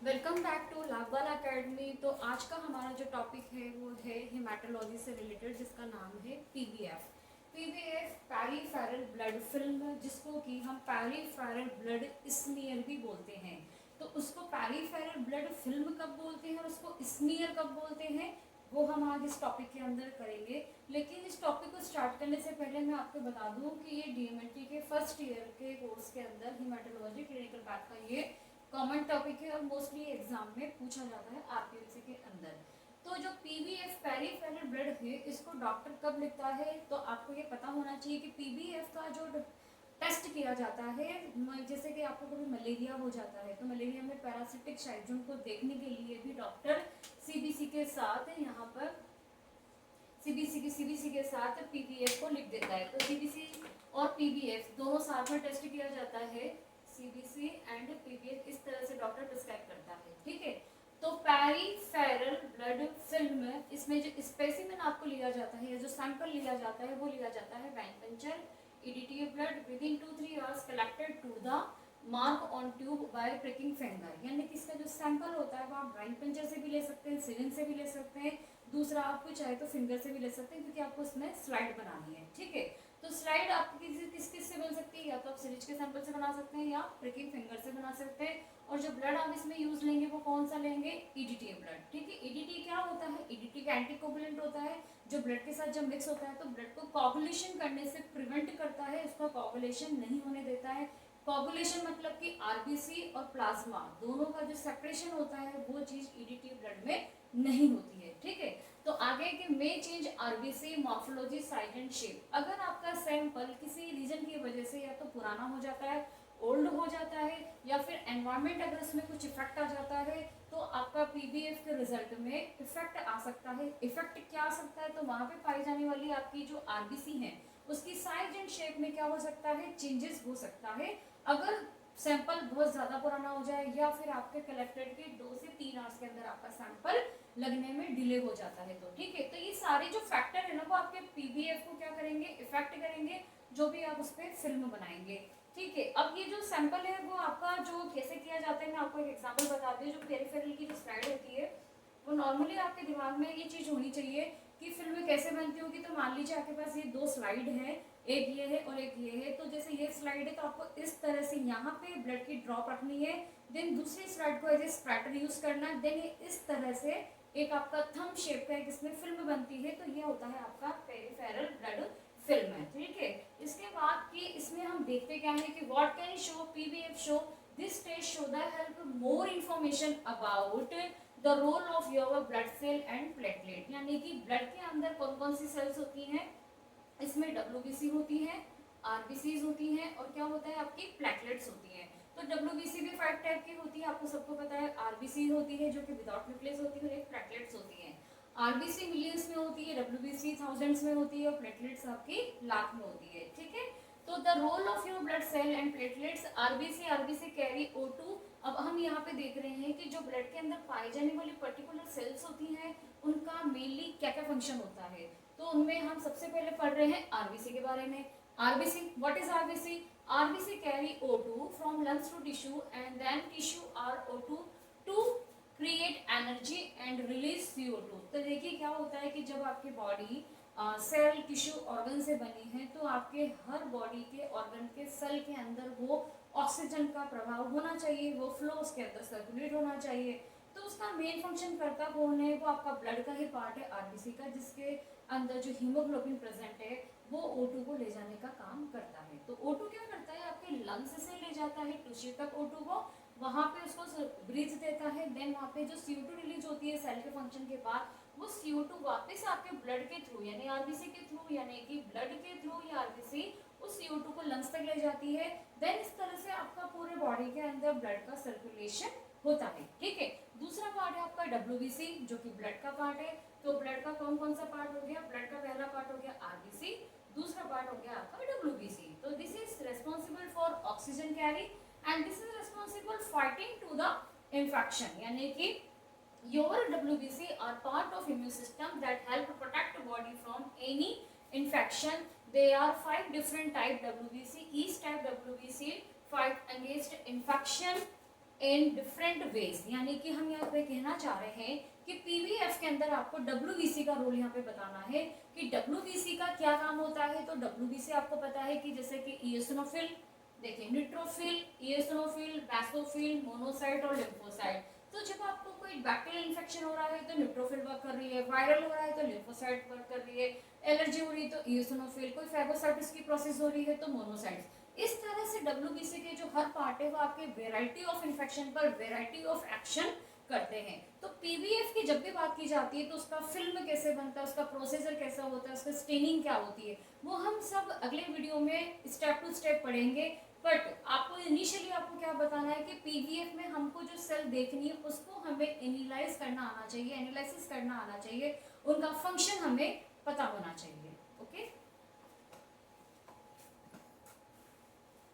Welcome back to Labhwala academy. तो आज का हमारा जो टॉपिक है वो है हेमाटोलॉजी से रिलेटेड, जिसका नाम है PVF. PVF peripheral blood film, जिसको कि हम पेरिफेरल ब्लड स्मीयर भी बोलते हैं। तो उसको पेरिफेरल ब्लड फिल्म कब बोलते हैं और उसको स्मीयर कब बोलते हैं, वो हम आज इस टॉपिक के अंदर करेंगे। लेकिन इस टॉपिक को स्टार्ट करने से पहले मैं आपको बता दूं कि ये डीएमएलटी के फर्स्ट ईयर के कोर्स के अंदर हेमाटोलॉजी क्लिनिकल पैथ का ये कॉमन टॉपिक है और मोस्टली एग्जाम में पूछा जाता है आरपीएससी के अंदर। तो जो पीवीएफ पेरिफेरल ब्लड है, इसको डॉक्टर कब लिखता है, तो आपको ये पता होना चाहिए कि पीवीएफ का जो टेस्ट किया जाता है, जैसे कि आपको कभी मलेरिया हो जाता है तो मलेरिया में पैरासिटिक साइटोन को देखने के लिए भी डॉक्टर सीबीसी के साथ यहाँ पर सीबीसी के साथ पीवीएफ को लिख देता है। तो सीबीसी और पीवीएफ दोनों साथ में टेस्ट किया जाता है। सीबीसी एंड पीवीएफ इस तरह से डॉक्टर प्रिस्क्राइब करता है, ठीक है। तो पेरिफेरल ब्लड फिल्म, इसमें जो स्पेसिमेन आपको लिया जाता है, जो सैंपल लिया जाता है वो लिया जाता है vein puncture EDTA blood within 2-3 hours collected to the mark on tube by pricking finger. यानी कि इसका जो सैंपल होता है वो आप वाइन पंचर से भी ले सकते हैं, सिरिंज से भी ले सकते हैं, दूसरा आपको चाहे तो फिंगर से भी ले सकते हैं, क्योंकि आपको इसमें स्लाइड बनानी है, ठीक है। तो स्लाइड आप किस से बन सकती है, या तो आप सिरिंज के सैंपल से बना सकते हैं या प्रिकिंग फिंगर से बना सकते हैं। और जो ब्लड आप इसमें यूज लेंगे वो कौन सा लेंगे, ईडीटी ब्लड, ठीक है। ईडीटी क्या होता है, ईडीटी का एंटीकोगुलेंट होता है, जो ब्लड के साथ जब मिक्स होता है तो ब्लड को कोगुलेशन करने से प्रिवेंट करता है, उसका कोगुलेशन नहीं होने देता है। कोगुलेशन मतलब कि आरबीसी और प्लाज्मा दोनों का जो सेपरेशन होता है वो चीज ईडीटी ब्लड में नहीं होती है, ठीक है। तो आगे के मे change RBC morphology size and shape. अगर आपका सैंपल किसी रीजन की वजह से या तो पुराना हो जाता है, ओल्ड हो जाता है, या फिर एनवायरमेंट अगर उसमें कुछ इफेक्ट आ जाता है, तो आपका पीबीएफ के रिजल्ट में इफेक्ट आ सकता है। इफेक्ट क्या आ सकता है, तो वहां पे पाई जाने वाली आपकी जो आरबीसी है उसकी साइज एंड शेप में क्या हो सकता है, चेंजेस हो सकता है। अगर सैंपल बहुत ज्यादा पुराना हो जाए या फिर आपके कलेक्टेड के 2 से 3 आवर्स के अंदर आपका सैंपल लगने में डिले हो जाता है, तो ठीक है। तो ये सारे जो फैक्टर है ना वो आपके पीबीएफ को क्या करेंगे, इफेक्ट करेंगे, जो भी आप उस पर फिल्म बनाएंगे, ठीक है। अब ये जो सैंपल है वो आपका जो कैसे किया जाता है, मैं आपको एक एग्जांपल बताती हूँ। जो पेरिफेरल की जो स्लाइड होती है वो नॉर्मली आपके दिमाग में ये चीज होनी चाहिए कि फिल्म कैसे बनती होगी। तो मान लीजिए आपके पास ये 2 स्लाइड है, एक ये है और एक ये है। तो जैसे ये स्लाइड है तो आपको इस तरह से यहाँ पे ब्लड की ड्रॉप रखनी है, देन दूसरी स्लाइड को एज ए स्प्रैटर यूज करना है, देन ये इस तरह से एक आपका थंब शेप का एक इसमें फिल्म बनती है। तो ये होता है आपका पेरिफेरल ब्लड फिल्म है, ठीक है। इसके बाद कि इसमें हम देखते क्या है कि what can show PBF show, this test show the help more information about the role of your blood cell and platelet. यानी कि ब्लड के अंदर कौन कौन सी सेल्स होती हैं, इसमें डब्ल्यूबीसी होती है, आरबीसीज होती हैं, और क्या होता है आपकी प्लेटलेट्स होती हैं। तो डब्ल्यूबीसी भी 5 टाइप की होती है, आपको सबको पता है। आरबीसी होती है जो कि विदाउट न्यूक्लियस होती है, और एक प्लेटलेट्स होती है। आरबीसी मिलियंस में होती है, डब्ल्यूबीसी थाउजेंड्स में होती है, और प्लेटलेट्स आपकी लाख में होती है, ठीक है। तो the role of your blood cell and platelets, RBC carry O2। अब हम यहाँ पे देख रहे हैं कि जो ब्लड के अंदर पाई जाने वाली पर्टिकुलर सेल्स होती हैं उनका मेनली क्या क्या फंक्शन होता है। तो उनमें हम सबसे पहले पढ़ रहे हैं आरबीसी के बारे में। RBC, what is RBC, RBC carry O2 from lungs to tissue and then tissue are O2 to create energy and release CO2। तो देखिए क्या होता है कि जब आपकी बॉडी सेल टिश्यू ऑर्गन से बनी है तो आपके हर बॉडी के ऑर्गन के सेल के अंदर वो ऑक्सीजन का प्रभाव होना चाहिए, वो फ्लो उसके अंदर सर्कुलेट होना चाहिए। तो उसका मेन फंक्शन करता कौन है, वो आपका ब्लड का ही पार्ट है आरबीसी का, जिसके अंदर जो हीमोग्लोबिन प्रेजेंट है वो O2 को ले जाने का काम करता है। तो O2 क्या करता है, आपके लंग्स से ले जाता है टिश्यू तक O2 को, वहां पे उसको ब्रीथ देता है, देन वहां पे जो CO2 रिलीज होती है सेल के फंक्शन के बाद, वो CO2 वापस आपके ब्लड के थ्रू यानी आरबीसी के थ्रू, यानी कि ब्लड के थ्रू या आरबीसी उस CO2 को लंग्स तक ले जाती है। देन इस तरह से आपका पूरे बॉडी के अंदर ब्लड का सर्कुलेशन होता है, ठीक है। दूसरा पार्ट है आपका डब्ल्यूबीसी, जो कि ब्लड का पार्ट है। तो ब्लड का कौन कौन सा पार्ट हो गया, ब्लड का पहला पार्ट हो गया आरबीसी, दूसरा पार्ट हो गया आपका डब्ल्यूबीसी। तो this is responsible for oxygen carry and this is responsible fighting to the infection. यानी कि your WBC are part of immune system that help protect body from any infection. There are 5 different type WBC. Each type WBC fight against infection in different ways, यानी कि हम यहाँ पे कहना चाह रहे हैं कि पीवीएफ के अंदर आपको डब्ल्यूबीसी का रोल यहाँ पे बताना है कि डब्ल्यूबीसी का क्या काम होता है। तो डब्ल्यूबीसी आपको पता है कि जैसे कि इओसिनोफिल, देखिए न्यूट्रोफिल, इओसिनोफिल, बैसोफिल, मोनोसाइट और लिम्फोसाइट। तो जब आपको कोई बैक्टीरियल इन्फेक्शन हो रहा है तो न्यूट्रोफिल वर्क कर रही है, वायरल हो रहा है तो लिम्फोसाइट वर्क कर रही है, एलर्जी हो रही है तो इओसिनोफिल, कोई फैगोसाइटिस की प्रोसेस हो रही है तो मोनोसाइट्स। इस तरह से डब्ल्यूबीसी के जो हर पार्ट है वो आपके वेराइटी ऑफ इन्फेक्शन पर वेराइटी ऑफ एक्शन करते हैं। तो पीवीएफ की जब भी बात की जाती है तो उसका फिल्म कैसे बनता है, उसका प्रोसीजर कैसा होता है, उसका स्टेनिंग क्या होती है, वो हम सब अगले वीडियो में स्टेप टू स्टेप पढ़ेंगे। बट आपको इनिशियली आपको क्या बताना है कि पीवीएफ में हमको जो सेल देखनी है उसको हमें एनालाइज करना आना चाहिए, एनालिसिस करना आना चाहिए, उनका फंक्शन हमें पता होना चाहिए। ओके।